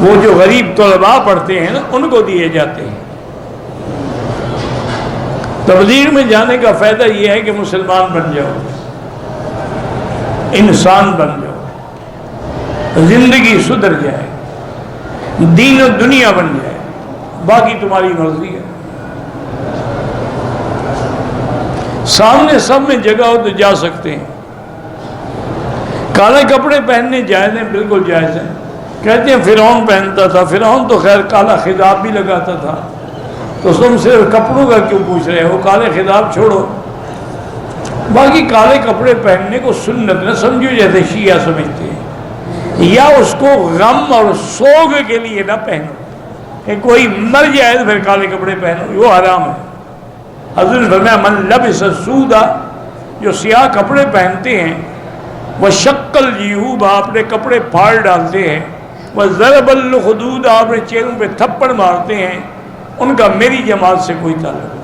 وہ جو غریب طلباء پڑھتے ہیں نا ان کو دیے جاتے ہیں۔ تبلیغ میں جانے کا فائدہ یہ ہے کہ مسلمان بن جاؤ، انسان بن جاؤ، زندگی سدھر جائے، دین و دنیا بن جائے، باقی تمہاری مرضی ہے۔ سامنے سب میں جگہ ہو تو جا سکتے ہیں۔ کالے کپڑے پہننے جائز ہیں، بالکل جائز ہیں۔ کہتے ہیں فرعون پہنتا تھا، فرعون تو خیر کالا خضاب بھی لگاتا تھا، تو تم صرف کپڑوں کا کیوں پوچھ رہے ہو؟ کالے خضاب چھوڑو، باقی کالے کپڑے پہننے کو سنت نہ سمجھو جیسے شیعہ سمجھتے ہیں، یا اس کو غم اور سوگ کے لیے نہ پہنو کہ کوئی مر جائے تو پھر کالے کپڑے پہنو، وہ حرام ہے۔ حضرت نے فرمایا من لبس سودا، جو سیاہ کپڑے پہنتے ہیں، وہ شکل جیوب، اپنے کپڑے پھاڑ ڈالتے ہیں، وہ ضرب الخدود، اپنے چہروں پہ تھپڑ مارتے ہیں، ان کا میری جماعت سے کوئی تعلق نہیں۔